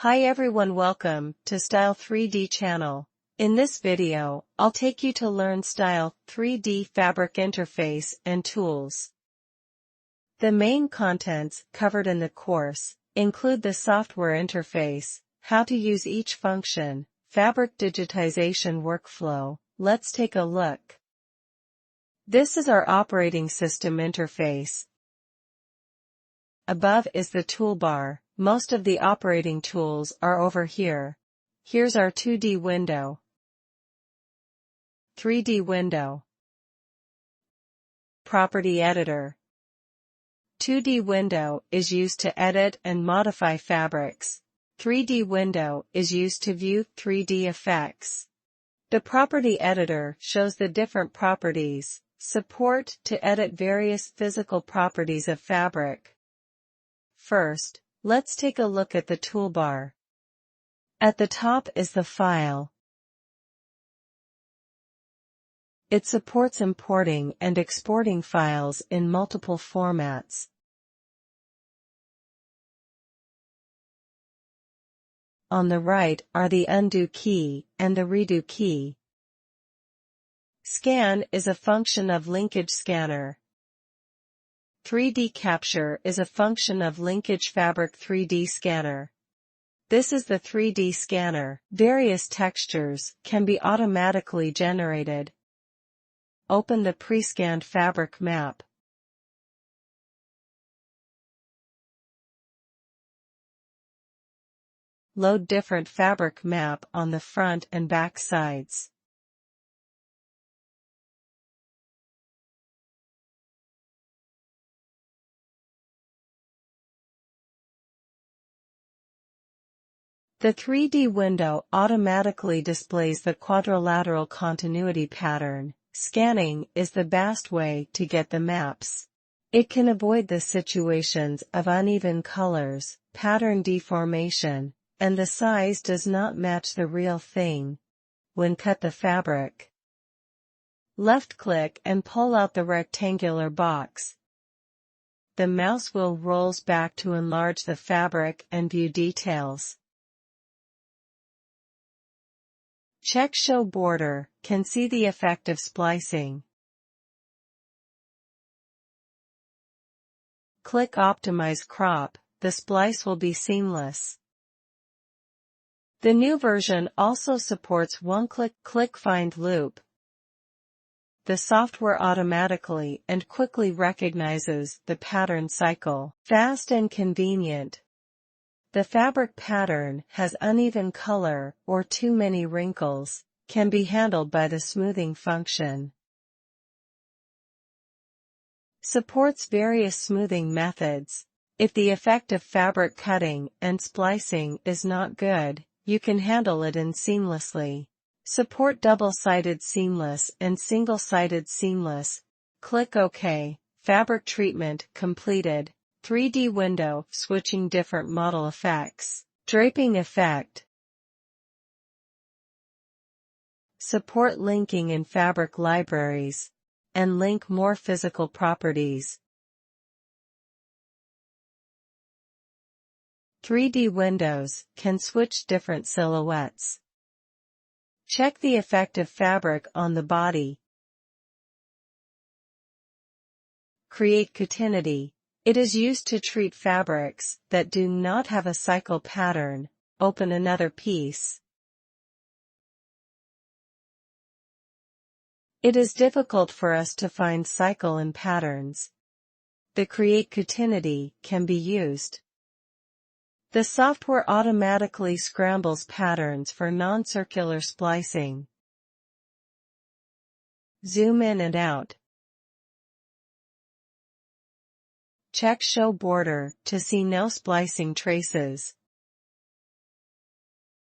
Hi everyone, welcome to Style3D channel. In this video, I'll take you to learn Style3D fabric interface and tools. The main contents covered in the course include the software interface, how to use each function, fabric digitization workflow. Let's take a look. This is our operating system interface. Above is the toolbar. Most of the operating tools are over here. Here's our 2D window, 3D window, property editor. 2D window is used to edit and modify fabrics. 3D window is used to view 3D effects. The property editor shows the different properties, support to edit various physical properties of fabric. First, let's take a look at the toolbar. At the top is the file. It supports importing and exporting files in multiple formats. On the right are the undo key and the redo key. Scan is a function of linkage scanner. 3D capture is a function of linkage fabric 3D scanner. This is the 3D scanner. Various textures can be automatically generated. Open the pre-scanned fabric map. Load different fabric map on the front and back sides. The 3D window automatically displays the quadrilateral continuity pattern. Scanning is the best way to get the maps. It can avoid the situations of uneven colors, pattern deformation, and the size does not match the real thing. When cut the fabric, left-click and pull out the rectangular box. The mouse wheel rolls back to enlarge the fabric and view details. Check Show Border, can see the effect of splicing. Click Optimize Crop, the splice will be seamless. The new version also supports one-click Find Loop. The software automatically and quickly recognizes the pattern cycle. Fast and convenient. The fabric pattern has uneven color or too many wrinkles, can be handled by the smoothing function. Supports various smoothing methods. If the effect of fabric cutting and splicing is not good, you can handle it in seamlessly. Support double-sided seamless and single-sided seamless. Click OK. Fabric treatment completed. 3D window, switching different model effects. Draping effect. Support linking in fabric libraries. And link more physical properties. 3D windows can switch different silhouettes. Check the effect of fabric on the body. Create continuity. It is used to treat fabrics that do not have a cycle pattern. Open another piece. It is difficult for us to find cycle and patterns. The Create Continuity can be used. The software automatically scrambles patterns for non-circular splicing. Zoom in and out. Check Show Border to see no splicing traces.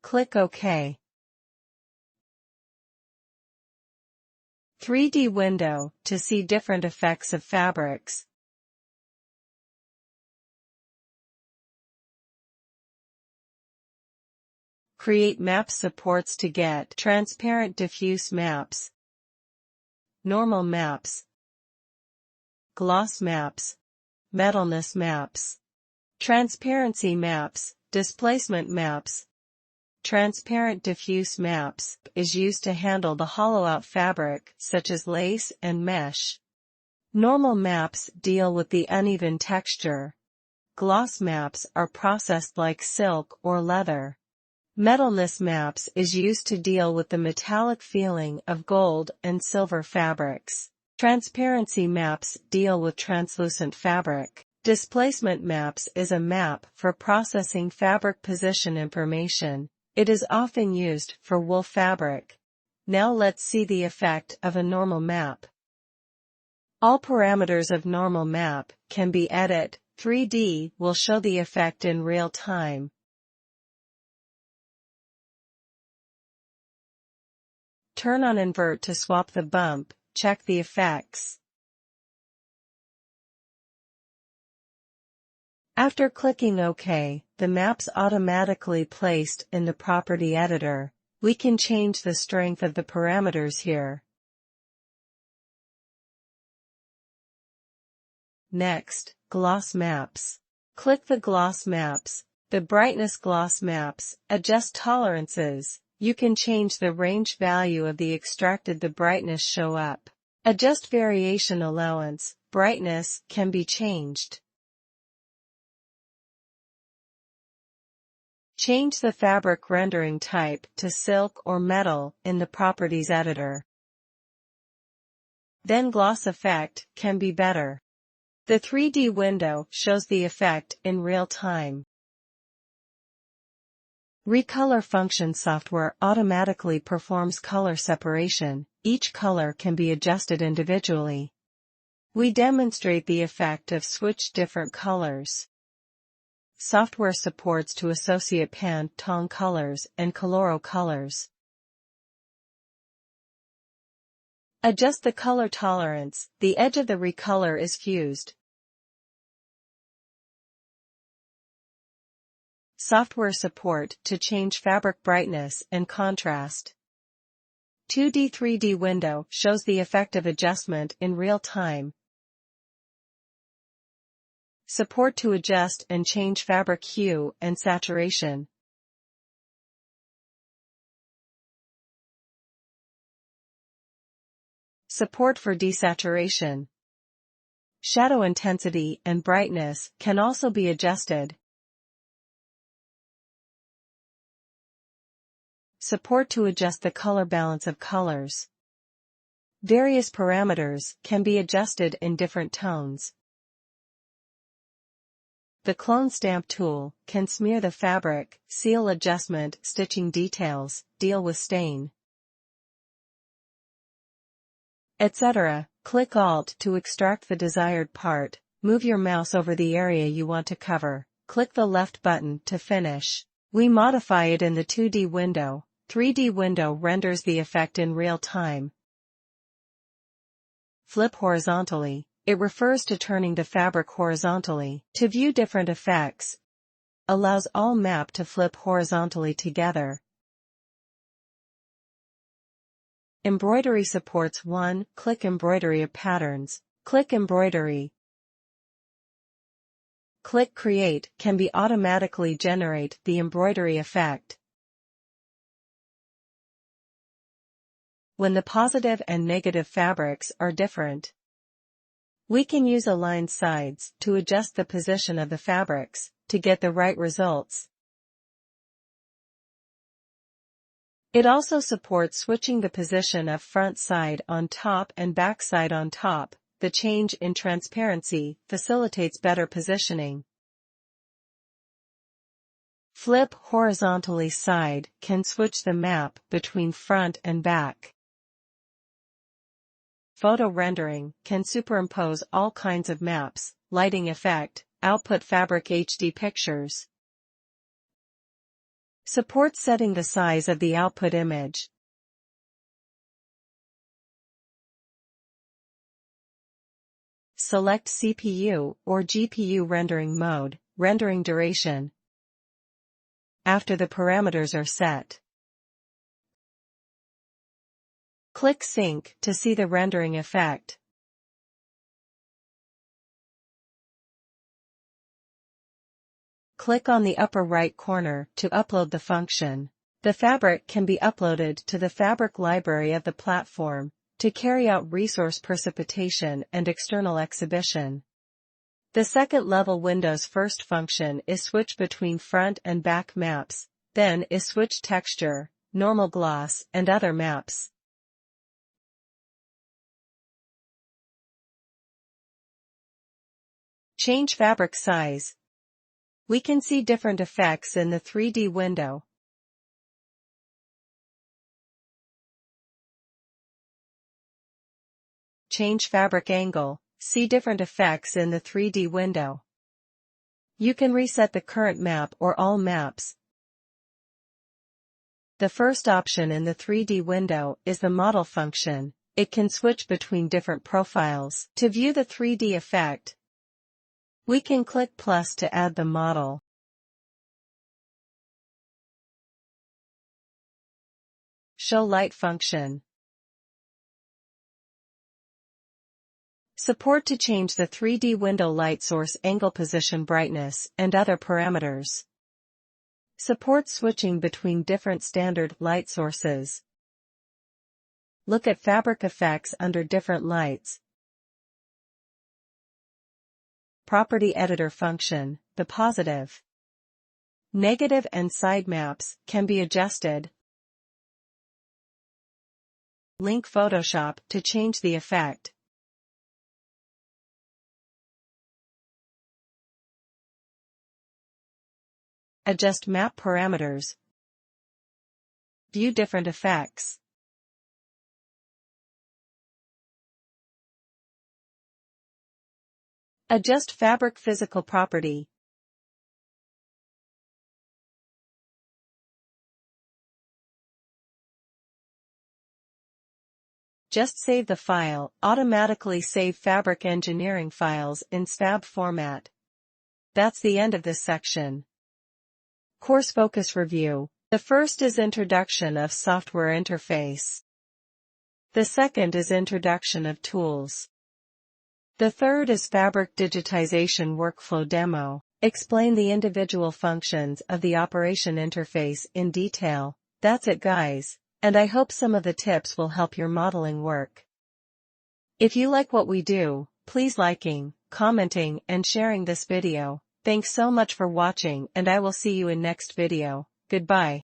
Click OK. 3D window to see different effects of fabrics. Create Map supports to get transparent diffuse maps, normal maps, gloss maps, metalness maps, transparency maps. Displacement maps. Transparent diffuse maps is used to handle the hollow-out fabric such as lace and mesh. Normal maps deal with the uneven texture. Gloss maps are processed like silk or leather. Metalness maps is used to deal with the metallic feeling of gold and silver fabrics. Transparency maps deal with translucent fabric. Displacement maps is a map for processing fabric position information. It is often used for wool fabric. Now let's see the effect of a normal map. All parameters of normal map can be edited. 3D will show the effect in real time. Turn on invert to swap the bump, check the effects. After clicking OK, the map's automatically placed in the property editor. We can change the strength of the parameters here. Next, gloss maps. Click the gloss maps. The brightness gloss maps adjust tolerances. You can change the range value of the extracted the brightness show up. Adjust variation allowance. Brightness can be changed. Change the fabric rendering type to silk or metal in the properties editor. Then gloss effect can be better. The 3D window shows the effect in real time. Recolor function software automatically performs color separation. Each color can be adjusted individually. We demonstrate the effect of switch different colors. Software supports to associate Pantone colors and Coloro colors. Adjust the color tolerance. The edge of the recolor is fused. Software support to change fabric brightness and contrast. 2D 3D window shows the effect of adjustment in real time. Support to adjust and change fabric hue and saturation. Support for desaturation. Shadow intensity and brightness can also be adjusted. Support to adjust the color balance of colors. Various parameters can be adjusted in different tones. The clone stamp tool can smear the fabric, seal adjustment, stitching details, deal with stain, etc. Click Alt to extract the desired part. Move your mouse over the area you want to cover. Click the left button to finish. We modify it in the 2D window. 3D window renders the effect in real time. Flip horizontally. It refers to turning the fabric horizontally. To view different effects, allows all map to flip horizontally together. Embroidery supports one-click embroidery of patterns. Click embroidery. Click Create can be automatically generate the embroidery effect. When the positive and negative fabrics are different, we can use aligned sides to adjust the position of the fabrics to get the right results. It also supports switching the position of front side on top and back side on top. The change in transparency facilitates better positioning. Flip horizontally side can switch the map between front and back. Photo rendering can superimpose all kinds of maps, lighting effect, output fabric HD pictures. Supports setting the size of the output image. Select CPU or GPU rendering mode, rendering duration. After the parameters are set, click Sync to see the rendering effect. Click on the upper right corner to upload the function. The fabric can be uploaded to the fabric library of the platform to carry out resource precipitation and external exhibition. The second level window's first function is switch between front and back maps, then is switch texture, normal gloss, and other maps. Change fabric size. We can see different effects in the 3D window. Change fabric angle. See different effects in the 3D window. You can reset the current map or all maps. The first option in the 3D window is the model function. It can switch between different profiles. To view the 3D effect, we can click plus to add the model. Show light function. Support to change the 3D window light source angle, position, brightness, and other parameters. Support switching between different standard light sources. Look at fabric effects under different lights. Property editor function. The positive, negative, and side maps can be adjusted. Link Photoshop to change the effect. Adjust map parameters. View different effects. Adjust fabric physical property. Just save the file. Automatically save fabric engineering files in SFAB format. That's the end of this section. Course focus review. The first is introduction of software interface. The second is introduction of tools. The third is fabric digitization workflow demo. Explain the individual functions of the operation interface in detail. That's it, guys, and I hope some of the tips will help your modeling work. If you like what we do, please liking, commenting, and sharing this video. Thanks so much for watching, and I will see you in next video. Goodbye.